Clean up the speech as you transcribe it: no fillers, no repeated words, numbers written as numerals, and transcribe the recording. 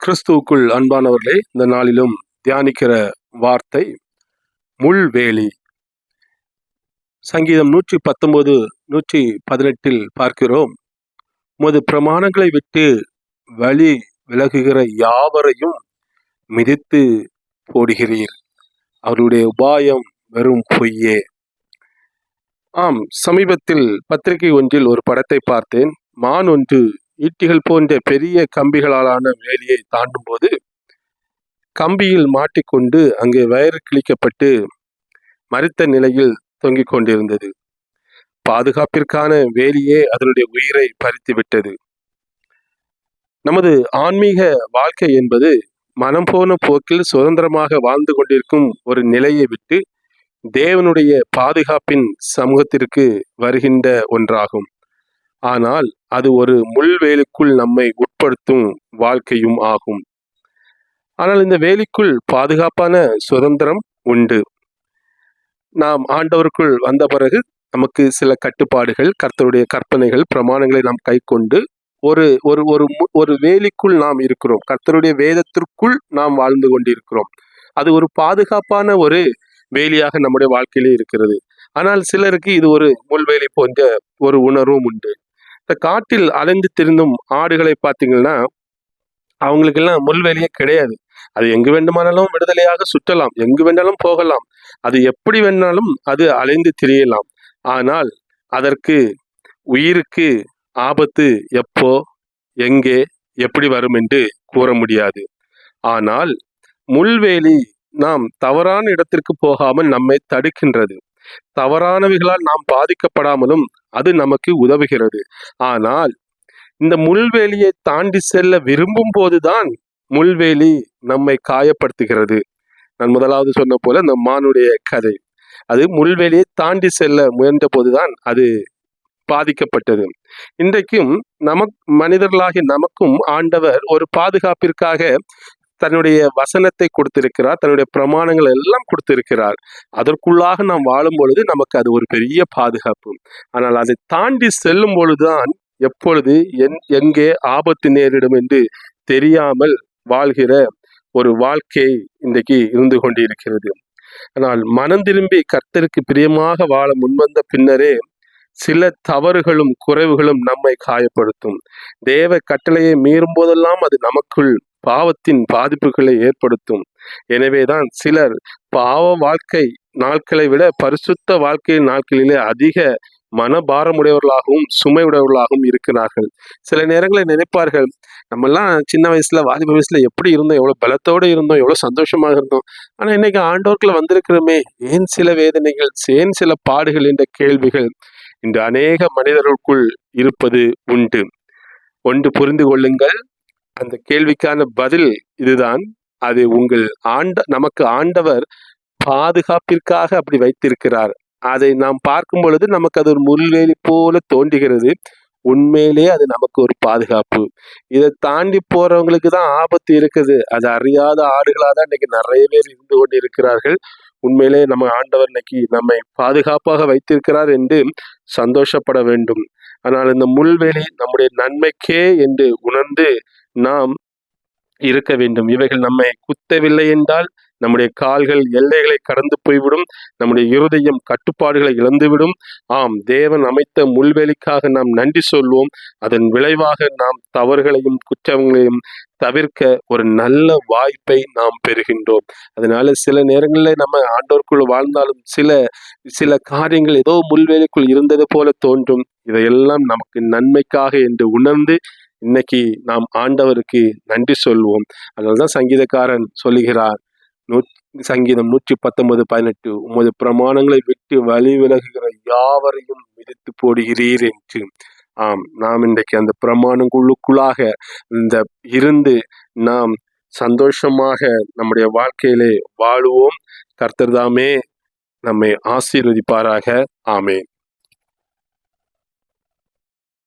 கிறிஸ்துவுக்குள் அன்பானவர்களே, இந்த நாளிலும் தியானிக்கிற வார்த்தை முள்வேலி. சங்கீதம் 119 118 பார்க்கிறோம். உமது பிரமாணங்களை விட்டு வழி விலகுகிற யாவரையும் மிதித்து போடுகிறீர், அவருடைய உபாயம் வெறும் பொய்யே. ஆம், சமீபத்தில் பத்திரிகை ஒன்றில் ஒரு படத்தை பார்த்தேன். மான் ஒன்று ஈட்டிகள் போன்ற பெரிய கம்பிகளாலான வேலியை தாண்டும் போது கம்பியில் மாட்டிக்கொண்டு அங்கே வயறு கிழிக்கப்பட்டு மரித்த நிலையில் தொங்கிக் கொண்டிருந்தது. பாதுகாப்பிற்கான வேலியே அதனுடைய உயிரை பறித்து விட்டது. நமது ஆன்மீக வாழ்க்கை என்பது மனம் போன போக்கில் சுதந்திரமாக வாழ்ந்து கொண்டிருக்கும் ஒரு நிலையை விட்டு தேவனுடைய பாதுகாப்பின் சமூகத்திற்கு வருகின்ற ஒன்றாகும். ஆனால் அது ஒரு முள்வேலிக்குள் நம்மை உட்படுத்தும் வாழ்க்கையும் ஆகும். ஆனால் இந்த வேலிக்குள் பாதுகாப்பான சுதந்திரம் உண்டு. நாம் ஆண்டவருக்குள் வந்த பிறகு நமக்கு சில கட்டுப்பாடுகள், கர்த்தருடைய கற்பனைகள், பிரமாணங்களை நாம் கை கொண்டு ஒரு ஒரு ஒரு ஒரு வேலிக்குள் நாம் இருக்கிறோம். கர்த்தருடைய வேதத்திற்குள் நாம் வாழ்ந்து கொண்டிருக்கிறோம். அது ஒரு பாதுகாப்பான ஒரு வேலியாக நம்முடைய வாழ்க்கையிலே இருக்கிறது. ஆனால் சிலருக்கு இது ஒரு முள்வேலி போன்ற ஒரு உணர்வும் உண்டு. இந்த காட்டில் அலைந்து திரிந்தும் ஆடுகளை பார்த்தீங்கன்னா அவங்களுக்கெல்லாம் முள்வேலியே கிடையாது. அது எங்கு வேண்டுமானாலும் விடுதலையாக சுற்றலாம், எங்கு வேண்டாலும் போகலாம், அது எப்படி வேணாலும் அது அலைந்து திரியலாம். ஆனால் அதற்கு உயிருக்கு ஆபத்து எப்போ, எங்கே, எப்படி வரும் என்று கூற முடியாது. ஆனால் முள்வேலி நாம் தவறான இடத்திற்கு போகாமல் நம்மை தடுக்கின்றது. தவறானவைகளால் நாம் பாதிக்கப்படாமலும் அது நமக்கு உதவுகிறது. ஆனால் இந்த முள்வேலியை தாண்டி செல்ல விரும்பும் போதுதான் முள்வேலி நம்மை காயப்படுத்துகிறது. நான் முதலாவது சொன்ன போல இந்த மானுடைய கதை, அது முள்வேலியை தாண்டி செல்ல முயன்ற போதுதான் அது பாதிக்கப்பட்டது. இன்றைக்கும் மனிதர்களாகிய நமக்கும் ஆண்டவர் ஒரு பாதுகாப்பிற்காக தன்னுடைய வசனத்தை கொடுத்திருக்கிறார், தன்னுடைய பிரமாணங்கள் எல்லாம் கொடுத்திருக்கிறார். அதற்குள்ளாக நாம் வாழும் பொழுது நமக்கு அது ஒரு பெரிய பாதுகாப்பு. ஆனால் அதை தாண்டி செல்லும் பொழுதுதான் எப்பொழுது எங்கே ஆபத்து நேரிடும் என்று தெரியாமல் வாழ்கிற ஒரு வாழ்க்கை இன்றைக்கு இருந்து கொண்டிருக்கிறது. ஆனால் மனம் திரும்பி கர்த்தருக்கு பிரியமாக வாழ முன்வந்த பின்னரே சில தவறுகளும் குறைவுகளும் நம்மை காயப்படுத்தும். தேவ கட்டளையை மீறும் போதெல்லாம் அது நமக்குள் பாவத்தின் பாதிப்புகளை ஏற்படுத்தும். எனவேதான் சிலர் பாவ வாழ்க்கை நாட்களை விட பரிசுத்த வாழ்க்கை நாட்களிலே அதிக மனபாரமுடையவர்களாகவும் சுமை உடையவர்களாகவும் இருக்கிறார்கள். சில நேரங்களில் நினைப்பார்கள், நம்மெல்லாம் சின்ன வயசுல வாலிப வயசுல எப்படி இருந்தோம், எவ்வளவு பலத்தோடு இருந்தோம், எவ்வளவு சந்தோஷமாக இருந்தோம். ஆனா இன்னைக்கு ஆண்டவர்க்குள்ள வந்திருக்கிறோமே, ஏன் சில வேதனைகள், ஏன் சில பாடுகள் என்ற கேள்விகள் இன்று அநேக மனிதர்களுக்குள் இருப்பது உண்டு. ஒன்று புரிந்து கொள்ளுங்கள், அந்த கேள்விக்கான பதில் இதுதான். அது உங்கள் நமக்கு ஆண்டவர் பாதுகாப்பிற்காக அப்படி வைத்திருக்கிறார். அதை நாம் பார்க்கும் பொழுது நமக்கு அது ஒரு முள்வேலி போல தோன்றுகிறது. உண்மையிலே அது நமக்கு ஒரு பாதுகாப்பு. இதை தாண்டி போறவங்களுக்கு தான் ஆபத்து இருக்குது. அது அறியாத ஆடுகளாக தான் இன்னைக்கு நிறைய பேர் இருந்து கொண்டு இருக்கிறார்கள். உண்மையிலே நம்ம ஆண்டவர் இன்னைக்கு நம்மை பாதுகாப்பாக வைத்திருக்கிறார் என்று சந்தோஷப்பட வேண்டும். ஆனால் இந்த முள்வேலி நம்முடைய நன்மைக்கே என்று உணர்ந்து நாம் இருக்க வேண்டும். இவைகள் நம்மை குத்தவில்லை என்றால் நம்முடைய கால்கள் எல்லைகளை கடந்து போய்விடும், நம்முடைய இருதயம் கட்டுப்பாடுகளை இழந்துவிடும். ஆம், தேவன் அமைத்த முள்வேலிக்காக நாம் நன்றி சொல்வோம். அதன் விளைவாக நாம் தவறுகளையும் குற்றங்களையும் தவிர்க்க ஒரு நல்ல வாய்ப்பை நாம் பெறுகின்றோம். அதனால சில நேரங்களில் நம்ம ஆண்டோருக்குள் வாழ்ந்தாலும் சில காரியங்கள் ஏதோ முள்வேலிக்குள் இருந்தது போல தோன்றும். இதையெல்லாம் நமக்கு நன்மைக்காக என்று உணர்ந்து இன்னைக்கு நாம் ஆண்டவருக்கு நன்றி சொல்வோம். அதனால்தான் சங்கீதக்காரன் சொல்லுகிறார், சங்கீதம் 119:18, உமது பிரமாணங்களை விட்டு வழி விலகுகிற யாவரையும் மிதித்து போடுகிறீர் என்று. ஆம், நாம் இன்றைக்கு அந்த பிரமாணங்களுக்குள்ளாக இருந்து நாம் சந்தோஷமாக நம்முடைய வாழ்க்கையிலே வாழுவோம். கர்த்தர் தாமே நம்மை ஆசீர்வதிப்பாராக. ஆமென்.